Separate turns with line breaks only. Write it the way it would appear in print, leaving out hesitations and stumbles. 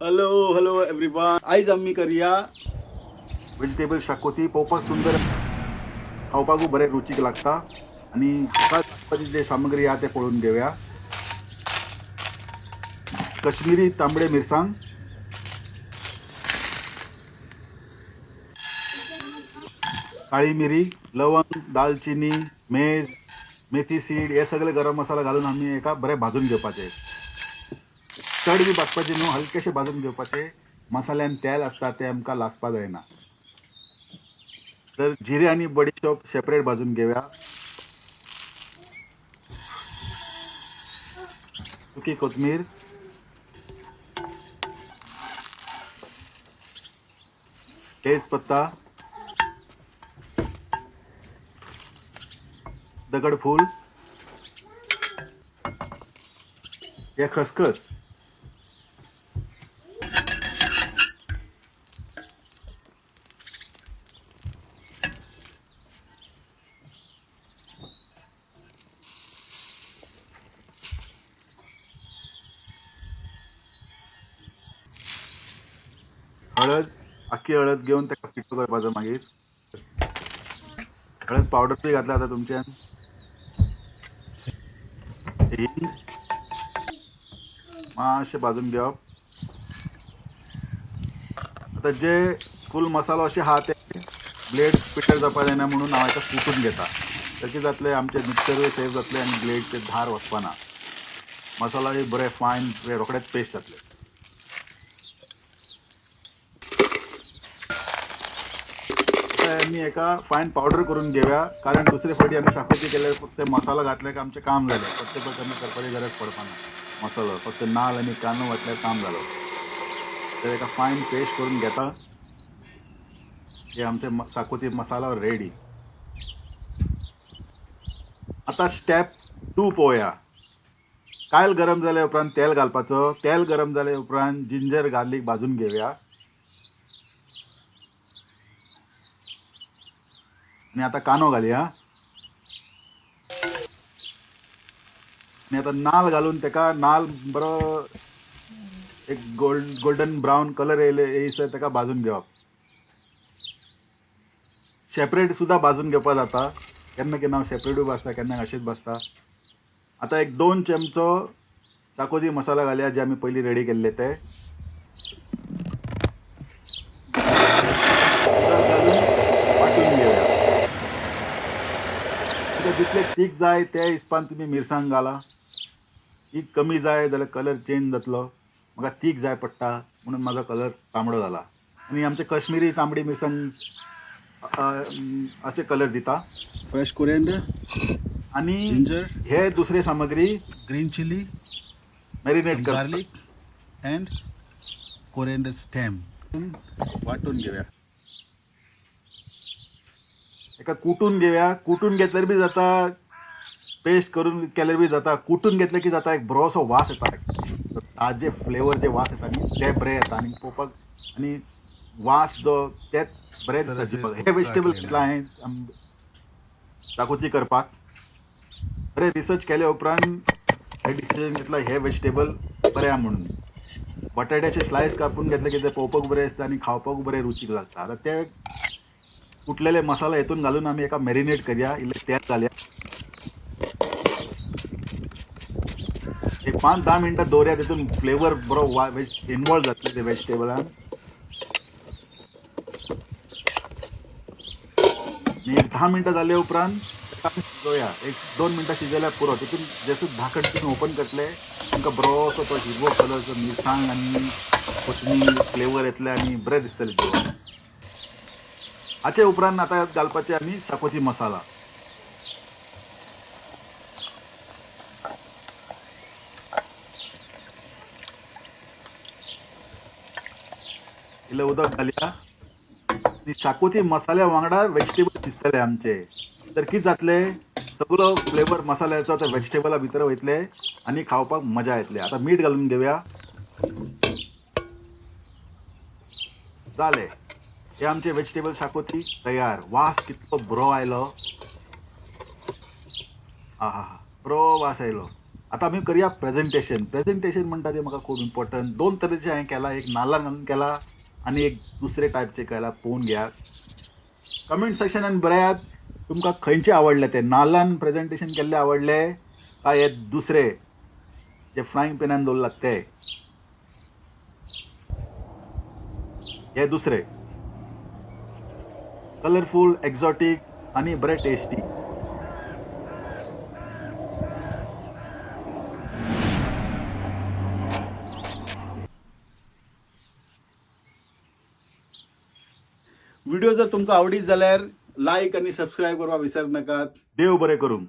Hello hello everyone. आयज आम्ही करूया व्हेजिटेबल शाकोती. पोवपाक सुंदर, खावपाकूय बरें रुचीक लागता. आणि हाका जे सामग्री हा ते पळोवन घेवया. कश्मीरी तांबडे मिरसांग, काळी मिरी, लवंग, दालचिनी, मेज, मेथी सीड हे सगळे गरम मसाला घालून आम्ही एका बरे भाजून घेवपाचे. चड बी भाजपाचे न्हू, हलकेशे भाजून घेवपाचे. मसाल्यान तेल असता ते आमकां लासपा जायना. तर जिरे आणि बडीशोप सेपरेट भाजून घेवया. सुकी कोथमीर, तेजपत्ता, दगडफूल, हे खसखस, हळद, अख्खी हळद घेऊन त्याका पिठो करपाचो. मागीर हळद पावडर बी घातला आता तुमच्यान. हिंग मातशे भाजून घेवप. आता जे फूल मसालो अशे आहा ते ब्लेड पिटर जावपा जायना म्हणून हांव एका कुटून घेता. तर कितें जातलें, आमचे मिक्सरूय सेफ जातले आनी ब्लेडचे धार वचपाना. मसालाय बरे फायन रोखडेच पेस्ट जातले. आम्ही एका फायन पावडर करून घेवया. कारण दुसरे फावटी आम्ही शाकोती केल्यार फक्त मसाला घातले की आमचे काम झाले. फक्त आम्ही करपाची गरज पडपाना. मसालो फक्त नाल आणि कांदो घातल्यार काम झालं. तर एका फायन पेस्ट करून घेता. हे आमचे शाकोती मसाला रेडी. आता स्टेप 2 पळोवया. कायल गरम जाल्या उपरांत तेल घालपाचो. तेल गरम जाल्या उपरांत जिंजर गार्लीक भाजून घेवया. आणि आता कांदो घालया. आणि आता नाल घालून तेका नाल बरो एक गोल्डन ब्राऊन कलर येयसर तेका भाजून घेवप. सेपरेट सुद्धा भाजून घेवपा जाता. केन्ना केन्ना हांव सेपरेटूय भाजता, केन्ना अशेंच भाजता. आता एक 2 चमचो शाकोती मसाला घालया, जे आमी पयलीं रेडी केल्ले ते. घालून वाटून घेवया. तुका जितले तीख जाय त्या हिसपान तुम्ही मिरसांग घाला. तीख कमी जाय जाल्यार कलर चेंज जातलो. म्हाका तीख जाय पडटा म्हणून म्हाजो कलर तांबडो जाला. आणि आमचे कश्मीरी तांबडी मिरसांग असे कलर दिता.
फ्रेश कोरिएंडर,
आणि
जिंजर,
हे दुसरे सामग्री
green chili,
मॅरिनेट कर.
garlic, and coriander stem.
वाटून घेऊया. एका कुटून घेऊया. कुटून घेतल्यार बी जाता, पेस्ट करून केल्यार बी जाता. कुटून घेतले की जाता एक बरोसो वास येता. ताजे फ्लेवर जे वास येता न्ही ते बरे येता. आणि पोवपाक आणि वास जो तेच बरें दिसता जिवाक. हे व्हेजिटेबल घेतला हांवें शाकोती करपाक. बरें रिसर्च केल्या उपरांत हे डिसिजन घेतला हे व्हेजिटेबल बरें म्हणून. बटाट्याचे स्लायस कापून घेतले की ते पोवपाक बरें दिसता आणि खावपाक बरें रुचीक लागता. आता ते कुटलेले मसाला हेतून घालून आमी एका मॅरिनेट करया. इल्लें तेल घालया. एक 5-10 मिनटां दवरया. तितून फ्लेवर बरो इनवॉल्व जातले ते व्हेजिटेबलान. आणि एक 10 मिनटां जाल्या उपरांत शिजोवया. एक 2 मिनटां शिजयल्यार पुरो. तितून जसं धाकण तितून ओपन करतले तुमकां बरोसो तो हिरवो कलरचो मिरसांग आनी कोथमीर फ्लेवर येतले आनी बरें दिसतलें जेवण. हाचे उपरांत आतां घालपाचे आमी शाकोती मसाला. इल्लें उदक घालया. आनी शाकोती मसाल्या वांगडा व्हेजिटेबल शिजतले आमचे. तर कितें जातलें, सगळो फ्लेवर मसाल्याचो त्या व्हेजिटेबला भितर वयतले आनी खावपाक मजा येतली. आता मीठ घालून घेवया. जाले. हे आमचे व्हेजिटेबल शाकोती तयार. वास कितलो बरो आयलो. हा हा हा, बरो वास आयलो. आता आम्ही करूया प्रेझेंटेशन म्हणटा ते म्हाका खूब इम्पॉर्टंट. 2 तरेचे हांवें केला, एक नाल्लान घालून केला आनी एक दुसरे टायपचे केला. पळोवन घ्या. कमेंट सेक्शनान बऱ्यात तुमकां खंयचे आवडले ते. नाल्लान प्रेझेंटेशन केल्ले आवडले काय हे दुसरे जे फ्रायंग पॅनान दवरलात ते. हे दुसरे कलरफूल, एक्झॉटीक आनी बरे टेस्टी. व्हिडिओ जर तुमकां आवडीत जाल्यार लायक आनी सबस्क्रायब करपाक विसर नाकात. देव बरें करूं.